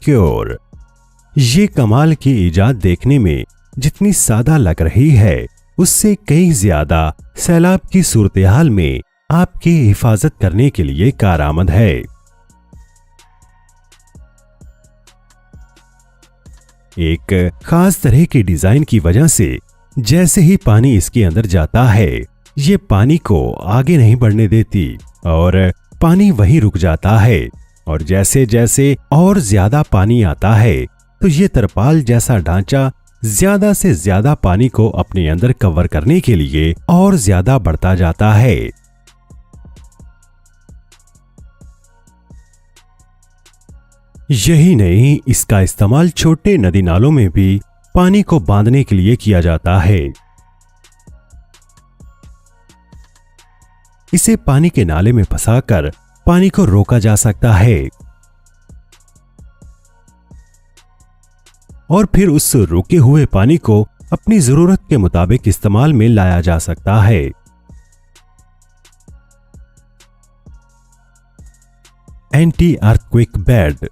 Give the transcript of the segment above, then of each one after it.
Cure. ये कमाल की इजाद देखने में जितनी सादा लग रही है, उससे कई ज्यादा सैलाब की सूरत-ए-हाल में आपकी हिफाजत करने के लिए कारआमद है। एक खास तरह के डिजाइन की वजह से जैसे ही पानी इसके अंदर जाता है, ये पानी को आगे नहीं बढ़ने देती और पानी वहीं रुक जाता है। और जैसे जैसे और ज्यादा पानी आता है, तो ये तरपाल जैसा ढांचा ज्यादा से ज्यादा पानी को अपने अंदर कवर करने के लिए और ज्यादा बढ़ता जाता है। यही नहीं, इसका इस्तेमाल छोटे नदी नालों में भी पानी को बांधने के लिए किया जाता है। इसे पानी के नाले में फंसाकर पानी को रोका जा सकता है और फिर उस रुके हुए पानी को अपनी जरूरत के मुताबिक इस्तेमाल में लाया जा सकता है। Anti earthquake bed.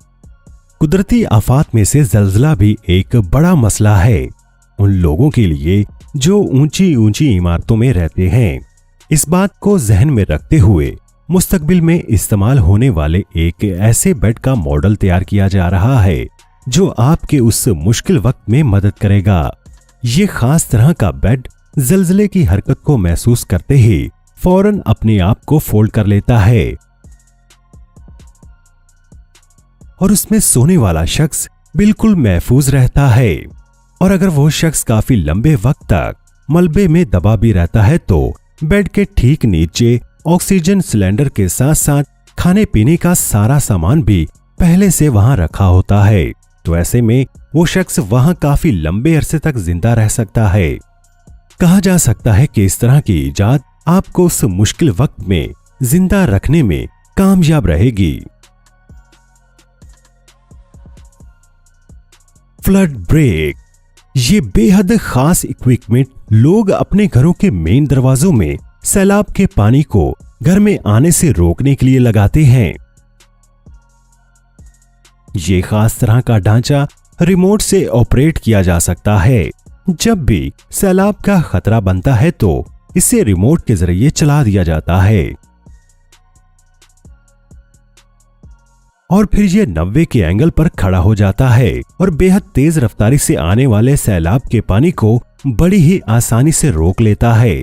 कुदरती आफात में से जल्जला भी एक बड़ा मसला है उन लोगों के लिए जो ऊंची ऊंची इमारतों में रहते हैं। इस बात को जहन में रखते हुए मुस्तकबिल में इस्तेमाल होने वाले एक ऐसे बेड का मॉडल तैयार किया जा रहा है जो आपके उस मुश्किल वक्त में मदद करेगा। ये खास तरह का बेड जल्जले की हरकत को महसूस करते ही फौरन अपने आप को फोल्ड कर लेता है और उसमें सोने वाला शख्स बिल्कुल महफूज रहता है। और अगर वो शख्स काफी लंबे वक्त तक मलबे में दबा भी रहता है, तो बेड के ठीक नीचे ऑक्सीजन सिलेंडर के साथ साथ खाने पीने का सारा सामान भी पहले से वहां रखा होता है। तो ऐसे में वो शख्स वहां काफी लंबे अरसे तक जिंदा रह सकता है। कहा जा सकता है कि इस तरह की इजाद आपको उस मुश्किल वक्त में जिंदा रखने में कामयाब रहेगी। Flood break. ये बेहद खास इक्विपमेंट लोग अपने घरों के मेन दरवाजों में सैलाब के पानी को घर में आने से रोकने के लिए लगाते हैं। ये खास तरह का ढांचा रिमोट से ऑपरेट किया जा सकता है। जब भी सैलाब का खतरा बनता है, तो इसे रिमोट के जरिए चला दिया जाता है और फिर यह 90 के एंगल पर खड़ा हो जाता है और बेहद तेज रफ्तारी से आने वाले सैलाब के पानी को बड़ी ही आसानी से रोक लेता है।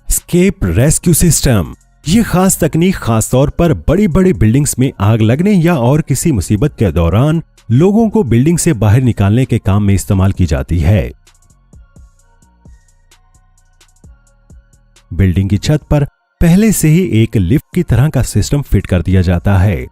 Escape rescue system. ये खास तकनीक खासतौर पर बड़ी बड़ी बिल्डिंग्स में आग लगने या और किसी मुसीबत के दौरान लोगों को बिल्डिंग से बाहर निकालने के काम में इस्तेमाल की जाती है। बिल्डिंग की छत पर पहले से ही एक लिफ्ट की तरह का सिस्टम फिट कर दिया जाता है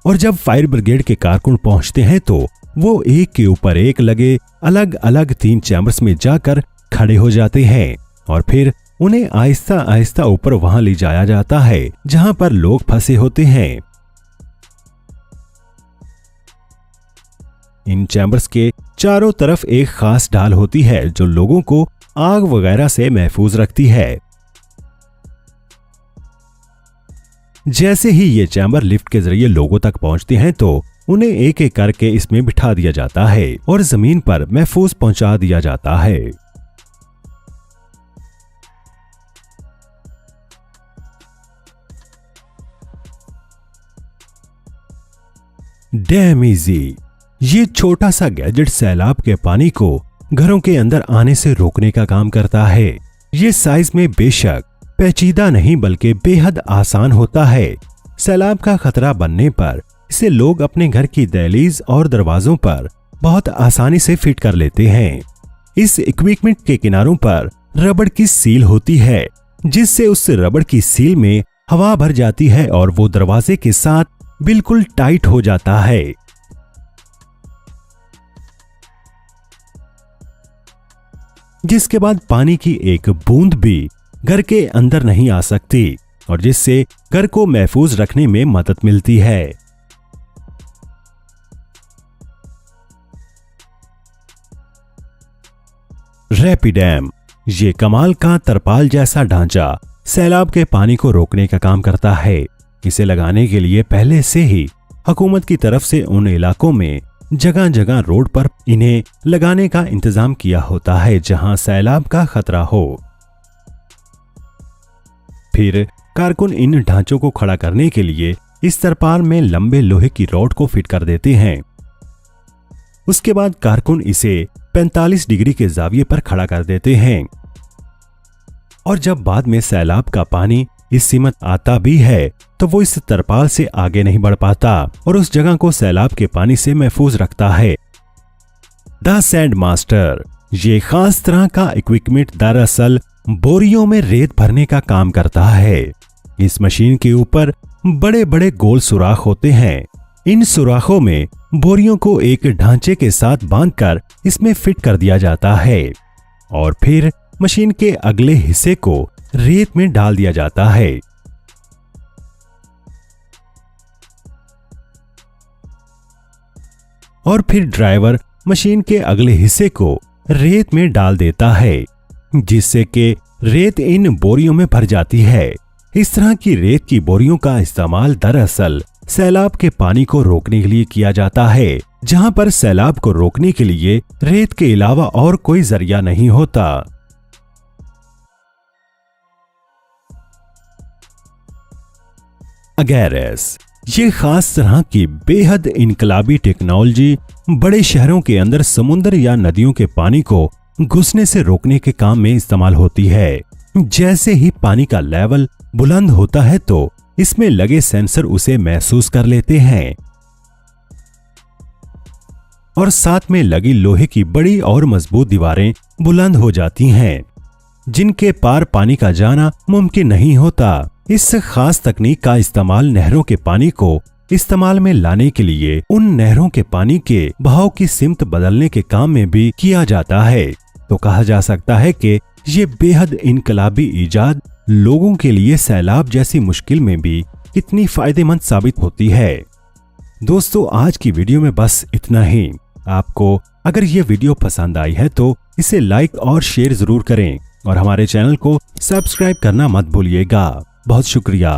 और जब फायर ब्रिगेड के कारकुन पहुंचते हैं, तो वो एक के ऊपर एक लगे अलग अलग 3 चैम्बर्स में जाकर खड़े हो जाते हैं और फिर उन्हें आहिस्ता आहिस्ता ऊपर वहां ले जाया जाता है जहां पर लोग फंसे होते हैं। इन चैम्बर्स के चारों तरफ एक खास ढाल होती है जो लोगों को आग वगैरह से महफूज रखती है। जैसे ही ये चैम्बर लिफ्ट के जरिए लोगों तक पहुंचते हैं, तो उन्हें एक एक करके इसमें बिठा दिया जाता है और जमीन पर महफूज पहुंचा दिया जाता है। Dam easy. ये छोटा सा गैजेट सैलाब के पानी को घरों के अंदर आने से रोकने का काम करता है। ये साइज में बेशक पेचीदा नहीं बल्कि बेहद आसान होता है। सैलाब का खतरा बनने पर इसे लोग अपने घर की दहलीज और दरवाजों पर बहुत आसानी से फिट कर लेते हैं। इस इक्विपमेंट के किनारों पर रबड़ की सील होती है जिससे उस रबड़ की सील में हवा भर जाती है और वो दरवाजे के साथ बिल्कुल टाइट हो जाता है। जिसके बाद पानी की एक बूंद भी घर के अंदर नहीं आ सकती और जिससे घर को महफूज रखने में मदद मिलती है। रैपिडैम ये कमाल का तरपाल जैसा ढांचा सैलाब के पानी को रोकने का काम करता है। इसे लगाने के लिए पहले से ही हुकूमत की तरफ से उन इलाकों में जगह जगह रोड पर इन्हें लगाने का इंतजाम किया होता है जहां सैलाब का खतरा हो। फिर कारकुन इन ढांचों को खड़ा करने के लिए इस तरपाल में लंबे लोहे की रॉड को फिट कर देते हैं। उसके बाद कारकुन इसे 45 डिग्री के जाविये पर खड़ा कर देते हैं और जब बाद में सैलाब का पानी इस सीमा आता भी है तो वो इस तरपाल से आगे नहीं बढ़ पाता और उस जगह को सैलाब के पानी से महफूज रखता है। द सैंड मास्टर ये खास तरह का इक्विपमेंट दरअसल बोरियों में रेत भरने का काम करता है। इस मशीन के ऊपर बड़े बड़े गोल सुराख होते हैं। इन सुराखों में बोरियों को एक ढांचे के साथ बांधकर इसमें फिट कर दिया जाता है और फिर मशीन के अगले हिस्से को रेत में डाल दिया जाता है। और फिर ड्राइवर मशीन के अगले हिस्से को रेत में डाल देता है जिससे कि रेत इन बोरियों में भर जाती है। इस तरह की रेत की बोरियों का इस्तेमाल दरअसल सैलाब के पानी को रोकने के लिए किया जाता है, जहां पर सैलाब को रोकने के लिए रेत के अलावा और कोई जरिया नहीं होता। अगैरेस ये खास तरह की बेहद इनकलाबी टेक्नोलॉजी बड़े शहरों के अंदर समुद्र या नदियों के पानी को घुसने से रोकने के काम में इस्तेमाल होती है। जैसे ही पानी का लेवल बुलंद होता है तो इसमें लगे सेंसर उसे महसूस कर लेते हैं और साथ में लगी लोहे की बड़ी और मजबूत दीवारें बुलंद हो जाती हैं, जिनके पार पानी का जाना मुमकिन नहीं होता। इस खास तकनीक का इस्तेमाल नहरों के पानी को इस्तेमाल में लाने के लिए उन नहरों के पानी के बहाव की सिमत बदलने के काम में भी किया जाता है। तो कहा जा सकता है कि ये बेहद इनकलाबी इजाद लोगों के लिए सैलाब जैसी मुश्किल में भी कितनी फायदेमंद साबित होती है। दोस्तों आज की वीडियो में बस इतना ही। आपको अगर ये वीडियो पसंद आई है तो इसे लाइक और शेयर जरूर करें और हमारे चैनल को सब्सक्राइब करना मत भूलिएगा। बहुत शुक्रिया।